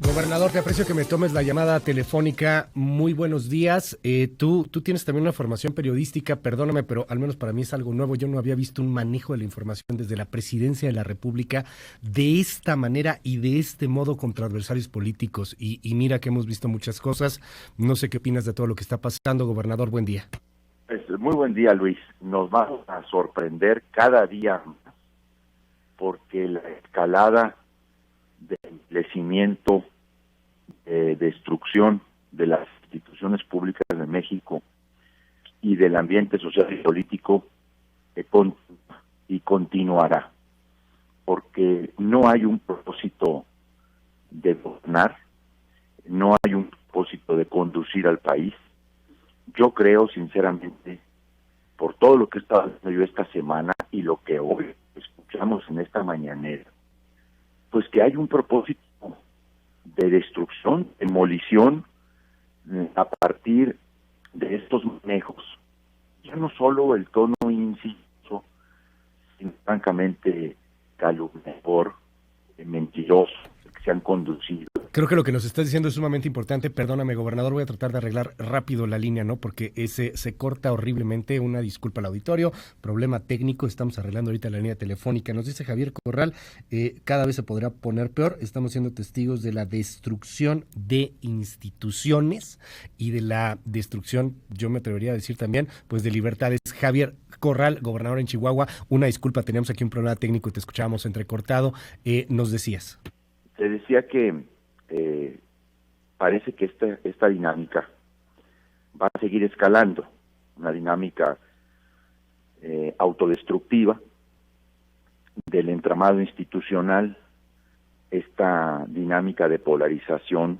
Gobernador, te aprecio que me tomes la llamada telefónica. Muy buenos días. Tú tienes también una formación periodística, perdóname, pero al menos para mí es algo nuevo. Yo no había visto un manejo de la información desde la Presidencia de la República de esta manera y de este modo contra adversarios políticos. Y mira que hemos visto muchas cosas. No sé qué opinas de todo lo que está pasando. Gobernador, buen día. Muy buen día, Luis. Nos vamos a sorprender cada día más porque la escalada de envilecimiento, de destrucción de las instituciones públicas de México y del ambiente social y político continuará, porque no hay un propósito de gobernar, no hay un propósito de conducir al país. Yo creo, sinceramente, por todo lo que he estado haciendo yo esta semana y lo que hoy escuchamos en esta mañanera, pues que hay un propósito de destrucción, demolición, a partir de estos manejos. Ya no solo el tono inciso, sino francamente calumniador, mentiroso, que se han conducido. Creo que lo que nos estás diciendo es sumamente importante. Perdóname, gobernador, voy a tratar de arreglar rápido la línea, ¿no? Porque se corta horriblemente. Una disculpa al auditorio, problema técnico, estamos arreglando ahorita la línea telefónica. Nos dice Javier Corral, cada vez se podrá poner peor. Estamos siendo testigos de la destrucción de instituciones y de la destrucción, yo me atrevería a decir también, pues de libertades. Javier Corral, gobernador en Chihuahua, una disculpa, teníamos aquí un problema técnico y te escuchábamos entrecortado. Nos decías. Te decía que parece que esta dinámica va a seguir escalando, una dinámica autodestructiva del entramado institucional, esta dinámica de polarización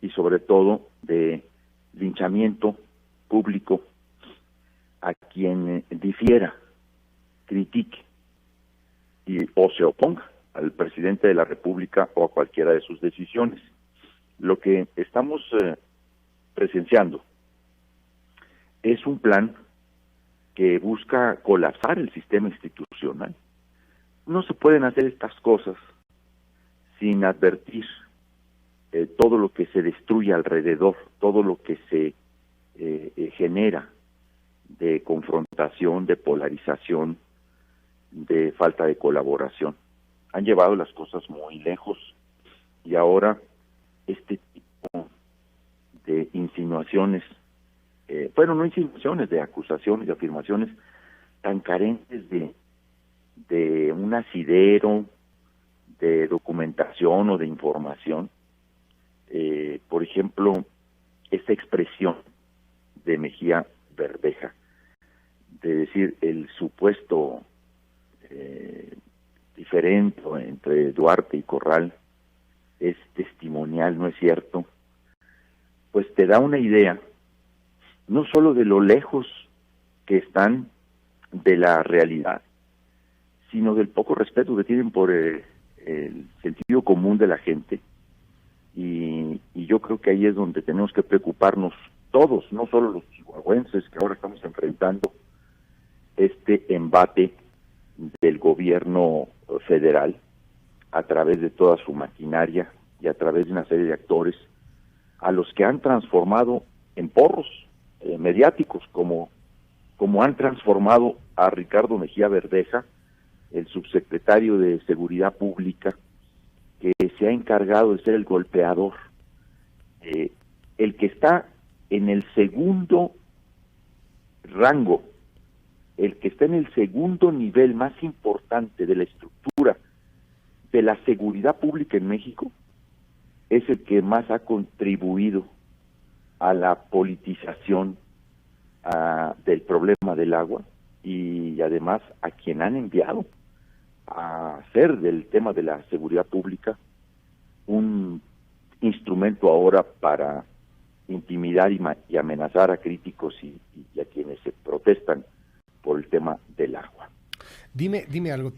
y sobre todo de linchamiento público a quien difiera, critique o se oponga al presidente de la República o a cualquiera de sus decisiones. Lo que estamos presenciando es un plan que busca colapsar el sistema institucional. No se pueden hacer estas cosas sin advertir todo lo que se destruye alrededor, todo lo que se genera de confrontación, de polarización, de falta de colaboración. Han llevado las cosas muy lejos y ahora este tipo de insinuaciones, no insinuaciones, de acusaciones, de afirmaciones tan carentes de un asidero, de documentación o de información. Por ejemplo, esta expresión de Mejía Verdeja, de decir el supuesto diferente entre Duarte y Corral es testimonial, no es cierto, pues te da una idea no solo de lo lejos que están de la realidad, sino del poco respeto que tienen por el sentido común de la gente. Y yo creo que ahí es donde tenemos que preocuparnos todos, no solo los chihuahuenses que ahora estamos enfrentando este embate del gobierno federal a través de toda su maquinaria y a través de una serie de actores a los que han transformado en porros mediáticos, como han transformado a Ricardo Mejía Verdeja, el subsecretario de Seguridad Pública, que se ha encargado de ser el golpeador, el que está en el segundo rango, el que está en el segundo nivel más importante de la estructura de la seguridad pública en México, es el que más ha contribuido a la politización del problema del agua y además a quien han enviado a hacer del tema de la seguridad pública un instrumento ahora para intimidar y amenazar a críticos y a quienes se protestan por el tema del agua. Dime algo,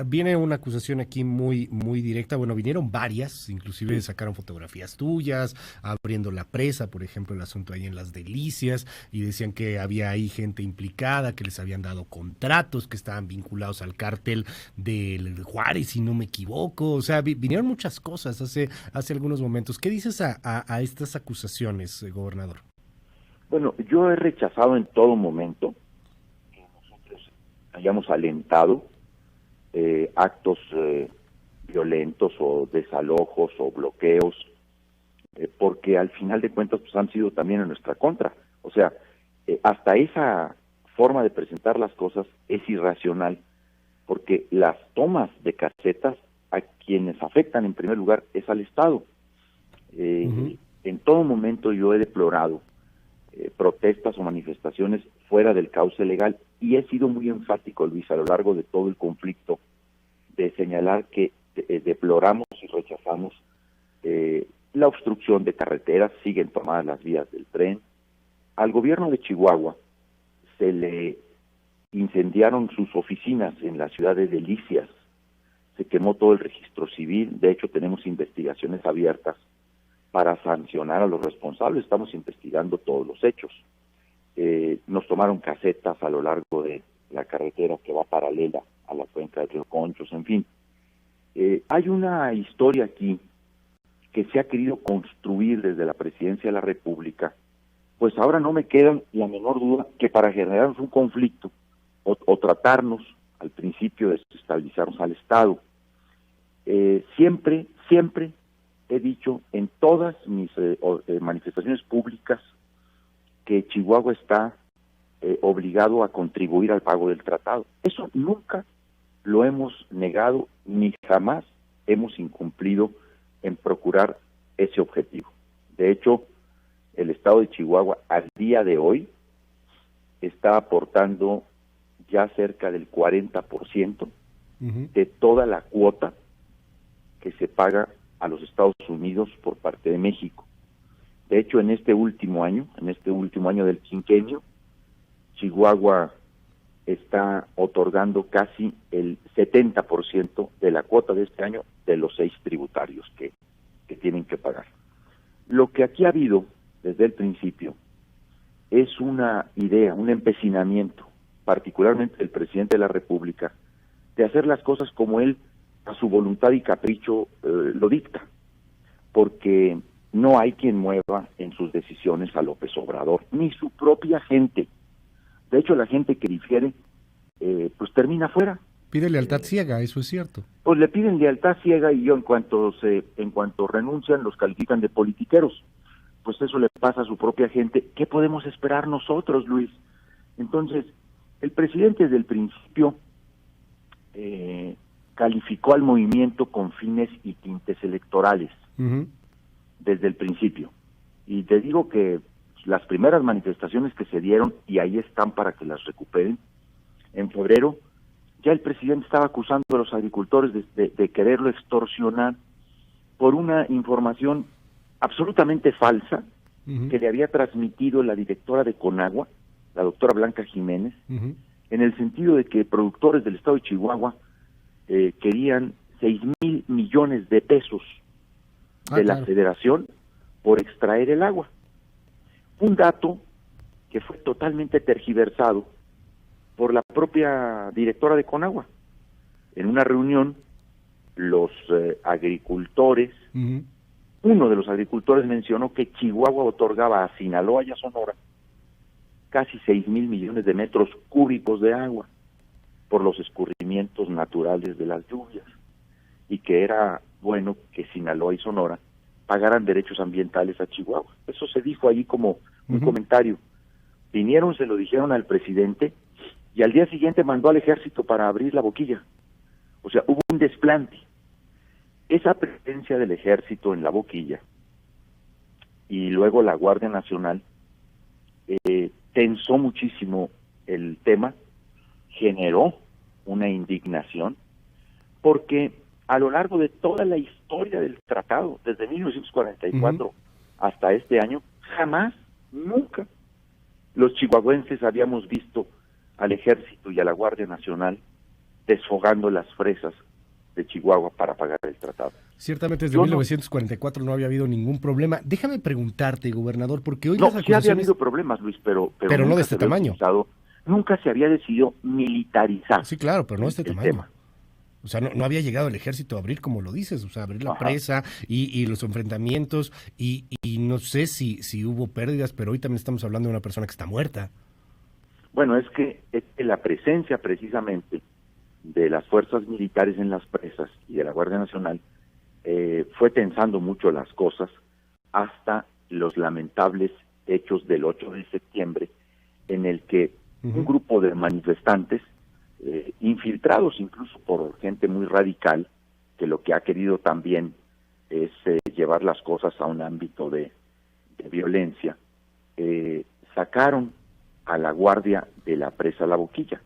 viene una acusación aquí muy directa, bueno, vinieron varias, inclusive sacaron fotografías tuyas, abriendo la presa, por ejemplo, el asunto ahí en Las Delicias, y decían que había ahí gente implicada, que les habían dado contratos, que estaban vinculados al cártel del Juárez, si no me equivoco, o sea, vinieron muchas cosas hace algunos momentos. ¿Qué dices a estas acusaciones, gobernador? Bueno, yo he rechazado en todo momento que nosotros hayamos alentado actos violentos o desalojos o bloqueos, porque al final de cuentas pues, han sido también en nuestra contra. O sea, hasta esa forma de presentar las cosas es irracional, porque las tomas de casetas a quienes afectan en primer lugar es al Estado. En todo momento yo he deplorado protestas o manifestaciones fuera del cauce legal y he sido muy enfático, Luis, a lo largo de todo el conflicto, de señalar que deploramos y rechazamos la obstrucción de carreteras, siguen tomadas las vías del tren. Al gobierno de Chihuahua se le incendiaron sus oficinas en la ciudad de Delicias, se quemó todo el registro civil, de hecho tenemos investigaciones abiertas para sancionar a los responsables, estamos investigando todos los hechos. Nos tomaron casetas a lo largo de la carretera que va paralela a la cuenca del río Conchos, en fin. Hay una historia aquí que se ha querido construir desde la Presidencia de la República, pues ahora no me queda la menor duda que para generarnos un conflicto o tratarnos al principio de desestabilizarnos al Estado, siempre he dicho en todas mis manifestaciones públicas que Chihuahua está obligado a contribuir al pago del tratado. Eso nunca lo hemos negado ni jamás hemos incumplido en procurar ese objetivo. De hecho, el Estado de Chihuahua al día de hoy está aportando ya cerca del 40% de toda la cuota que se paga a los Estados Unidos por parte de México. De hecho, en este último año del quinquenio, Chihuahua está otorgando casi el 70% de la cuota de este año de los 6 tributarios que tienen que pagar. Lo que aquí ha habido desde el principio es una idea, un empecinamiento, particularmente del presidente de la República, de hacer las cosas como él a su voluntad y capricho lo dicta, porque no hay quien mueva en sus decisiones a López Obrador, ni su propia gente. De hecho, la gente que difiere, pues termina fuera. Pide lealtad ciega, eso es cierto. Pues le piden lealtad ciega y en cuanto renuncian los califican de politiqueros. Pues eso le pasa a su propia gente. ¿Qué podemos esperar nosotros, Luis? Entonces, el presidente desde el principio calificó al movimiento con fines y tintes electorales, desde el principio. Y te digo que las primeras manifestaciones que se dieron, y ahí están para que las recuperen, en febrero, ya el presidente estaba acusando a los agricultores de quererlo extorsionar por una información absolutamente falsa que le había transmitido la directora de Conagua, la doctora Blanca Jiménez, en el sentido de que productores del estado de Chihuahua querían 6,000 millones de pesos de la Federación por extraer el agua. Un dato que fue totalmente tergiversado por la propia directora de Conagua. En una reunión, los agricultores, uno de los agricultores mencionó que Chihuahua otorgaba a Sinaloa y a Sonora casi 6,000 millones de metros cúbicos de agua por los escurrimientos naturales de las lluvias, y que era bueno que Sinaloa y Sonora pagaran derechos ambientales a Chihuahua. Eso se dijo allí como un comentario. Vinieron, se lo dijeron al presidente, y al día siguiente mandó al ejército para abrir la boquilla. O sea, hubo un desplante. Esa presencia del ejército en la boquilla y luego la Guardia Nacional tensó muchísimo el tema, generó una indignación, porque a lo largo de toda la historia del tratado, desde 1944 hasta este año, jamás, nunca, los chihuahuenses habíamos visto al ejército y a la Guardia Nacional desfogando las fresas de Chihuahua para pagar el tratado. Ciertamente desde 1944 no había habido ningún problema. Déjame preguntarte, gobernador, porque hoy las acusaciones... Sí había habido problemas, Luis, pero no de este tamaño. Nunca se había decidido militarizar. Sí, claro, pero no de este tamaño. Tema. O sea, no había llegado el ejército a abrir, como lo dices, o sea, abrir la presa y los enfrentamientos y no sé si hubo pérdidas, pero hoy también estamos hablando de una persona que está muerta. Bueno, es que la presencia precisamente de las fuerzas militares en las presas y de la Guardia Nacional fue tensando mucho las cosas hasta los lamentables hechos del 8 de septiembre, en el que un grupo de manifestantes, infiltrados incluso por gente muy radical, que lo que ha querido también es llevar las cosas a un ámbito de violencia, sacaron a la guardia de la presa La Boquilla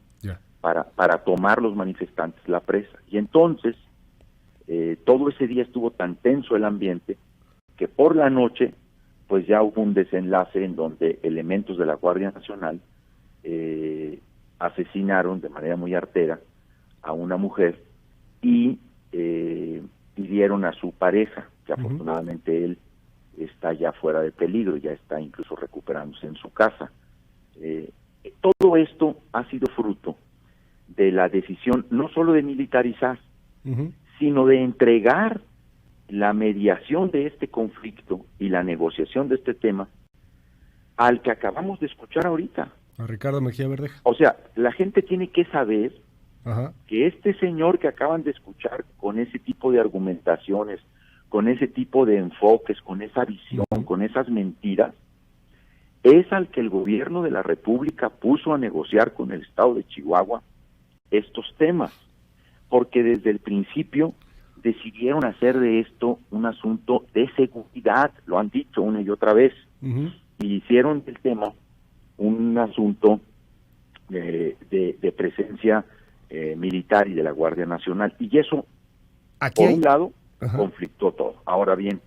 para tomar los manifestantes la presa. Y entonces, todo ese día estuvo tan tenso el ambiente que por la noche, pues ya hubo un desenlace en donde elementos de la Guardia Nacional asesinaron de manera muy artera a una mujer y hirieron a su pareja, que afortunadamente él está ya fuera de peligro, ya está incluso recuperándose en su casa. Todo esto ha sido fruto de la decisión no solo de militarizar, sino de entregar la mediación de este conflicto y la negociación de este tema al que acabamos de escuchar ahorita. A Ricardo Mejía Verdeja. O sea, la gente tiene que saber que este señor que acaban de escuchar, con ese tipo de argumentaciones, con ese tipo de enfoques, con esa visión, con esas mentiras, es al que el gobierno de la República puso a negociar con el Estado de Chihuahua estos temas, porque desde el principio decidieron hacer de esto un asunto de seguridad, lo han dicho una y otra vez, y hicieron del tema un asunto de presencia militar y de la Guardia Nacional, y eso, por un lado, conflictó todo. Ahora bien,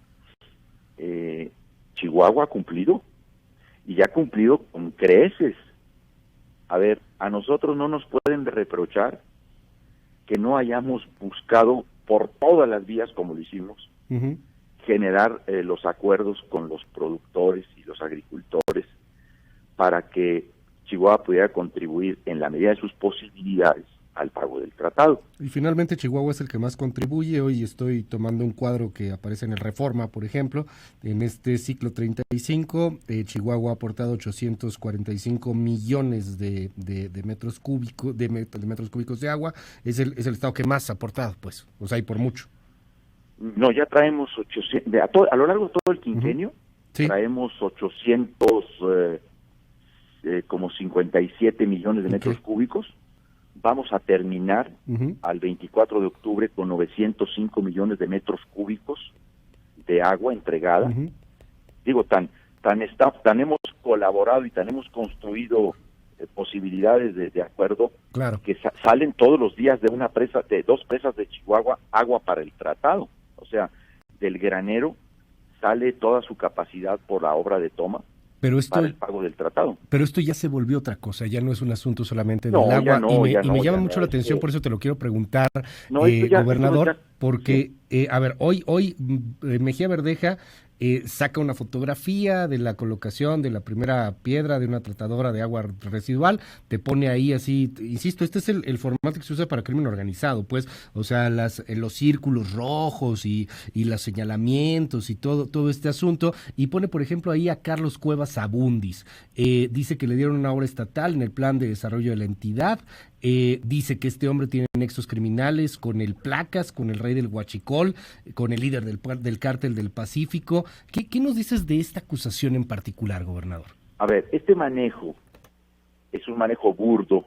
Chihuahua ha cumplido, y ya ha cumplido con creces. A ver, a nosotros no nos pueden reprochar que no hayamos buscado por todas las vías, como lo hicimos, generar los acuerdos con los productores y los agricultores para que Chihuahua pudiera contribuir en la medida de sus posibilidades al pago del tratado. Y finalmente Chihuahua es el que más contribuye. Hoy estoy tomando un cuadro que aparece en el Reforma, por ejemplo. En este ciclo 35, Chihuahua ha aportado 845 millones de metros cúbicos de metros cúbicos de agua. Es el estado que más ha aportado, pues, o sea, y por mucho. No, ya traemos 800, a lo largo de todo el quinquenio, traemos 800, como 57 millones de metros cúbicos. Vamos a terminar al 24 de octubre con 905 millones de metros cúbicos de agua entregada. Digo, tan hemos colaborado y tan hemos construido posibilidades de acuerdo, que salen todos los días de una presa, de dos presas de Chihuahua, agua para el tratado. O sea, del granero sale toda su capacidad por la obra de toma para el pago del tratado. Pero esto ya se volvió otra cosa, ya no es un asunto solamente del agua, y me llama mucho la atención, por eso te lo quiero preguntar, gobernador, porque, a ver, hoy Mejía Verdeja saca una fotografía de la colocación de la primera piedra de una tratadora de agua residual, te pone ahí así, insisto, este es el formato que se usa para crimen organizado, pues, o sea, los círculos rojos y los señalamientos y todo este asunto, y pone, por ejemplo, ahí a Carlos Cuevas Abundis, dice que le dieron una obra estatal en el plan de desarrollo de la entidad, dice que este hombre tiene nexos criminales con el Placas, con el rey del Huachicol, con el líder del cártel del Pacífico. ¿Qué nos dices de esta acusación en particular, gobernador? A ver, este manejo es un manejo burdo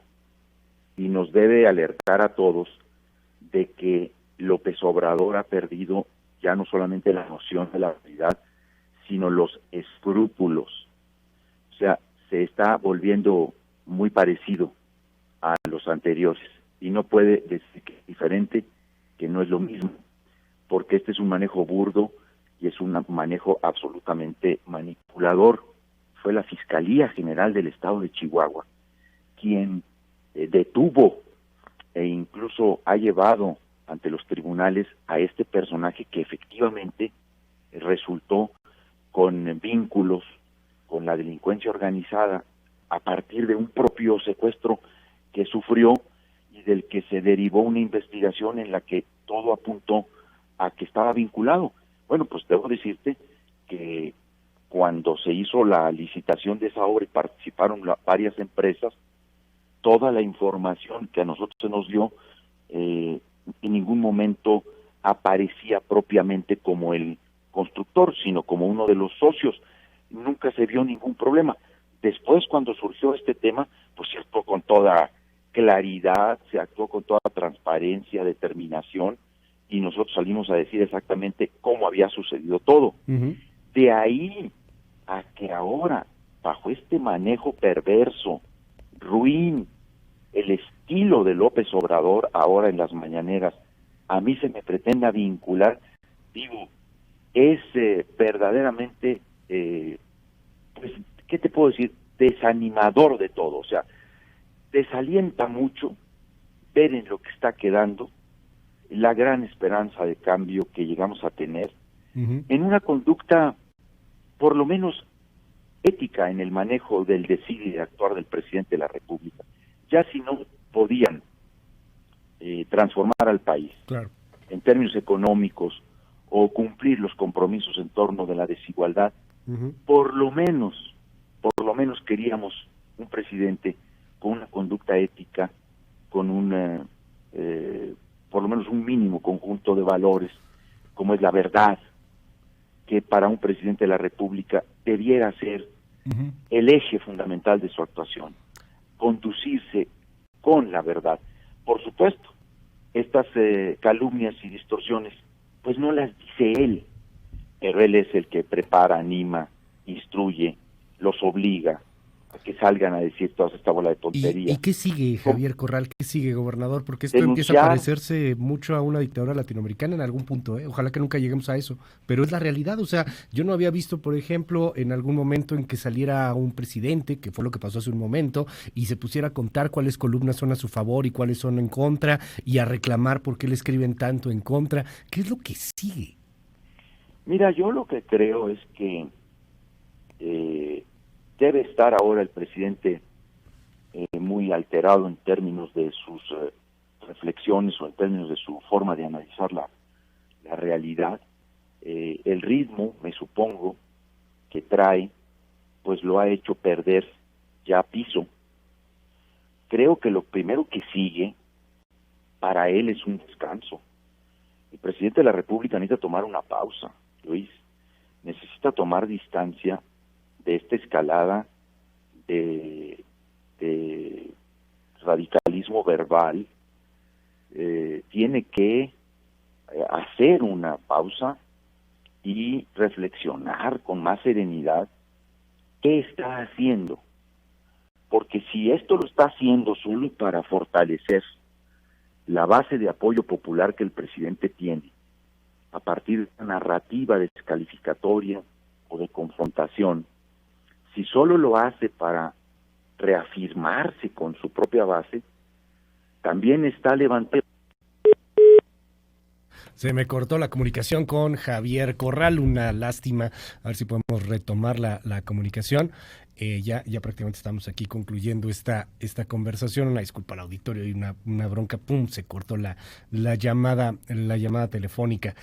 y nos debe alertar a todos de que López Obrador ha perdido ya no solamente la noción de la realidad, sino los escrúpulos. O sea, se está volviendo muy parecido a los anteriores y no puede decir que es diferente, que no es lo mismo, porque este es un manejo burdo y es un manejo absolutamente manipulador. Fue la Fiscalía General del Estado de Chihuahua quien detuvo e incluso ha llevado ante los tribunales a este personaje que efectivamente resultó con vínculos con la delincuencia organizada a partir de un propio secuestro que sufrió y del que se derivó una investigación en la que todo apuntó a que estaba vinculado. Bueno, pues debo decirte que cuando se hizo la licitación de esa obra y participaron varias empresas, toda la información que a nosotros se nos dio en ningún momento aparecía propiamente como el constructor, sino como uno de los socios. Nunca se vio ningún problema. Después, cuando surgió este tema, pues se actuó con toda claridad, se actuó con toda transparencia, determinación, y nosotros salimos a decir exactamente cómo había sucedido todo. Uh-huh. De ahí a que ahora, bajo este manejo perverso, ruin, el estilo de López Obrador ahora en las mañaneras, a mí se me pretenda vincular, digo, es verdaderamente, pues, ¿qué te puedo decir? Desanimador de todo, o sea, desalienta mucho ver en lo que está quedando la gran esperanza de cambio que llegamos a tener Uh-huh. en una conducta, por lo menos ética, en el manejo del decir y de actuar del presidente de la República. Ya si no podían transformar al país, Claro, en términos económicos, o cumplir los compromisos en torno de la desigualdad, uh-huh, por lo menos queríamos un presidente con una conducta ética, con por lo menos un mínimo conjunto de valores, como es la verdad, que para un presidente de la República debiera ser uh-huh. el eje fundamental de su actuación, conducirse con la verdad. Por supuesto, estas calumnias y distorsiones, pues no las dice él, pero él es el que prepara, anima, instruye, los obliga a que salgan a decir toda esta bola de tonterías. ¿Y qué sigue, Javier Corral? ¿Qué sigue, gobernador? Porque esto empieza a Denunciar. parecerse mucho a una dictadura latinoamericana en algún punto, ¿eh? Ojalá que nunca lleguemos a eso, pero es la realidad. O sea, yo no había visto, por ejemplo, en algún momento en que saliera un presidente, que fue lo que pasó hace un momento, y se pusiera a contar cuáles columnas son a su favor y cuáles son en contra, y a reclamar por qué le escriben tanto en contra. ¿Qué es lo que sigue? Mira, yo lo que creo es que debe estar ahora el presidente muy alterado en términos de sus reflexiones o en términos de su forma de analizar la realidad. El ritmo, me supongo, que trae, pues lo ha hecho perder ya piso. Creo que lo primero que sigue para él es un descanso. El presidente de la República necesita tomar una pausa, Luis. Necesita tomar distancia de esta escalada de radicalismo verbal. Tiene que hacer una pausa y reflexionar con más serenidad qué está haciendo. Porque si esto lo está haciendo solo para fortalecer la base de apoyo popular que el presidente tiene, a partir de una narrativa descalificatoria o de confrontación, si solo lo hace para reafirmarse con su propia base, también está levantando. Se me cortó la comunicación con Javier Corral, una lástima. A ver si podemos retomar la comunicación. Ya prácticamente estamos aquí concluyendo esta conversación. Una disculpa al auditorio y una bronca, pum, se cortó la llamada telefónica.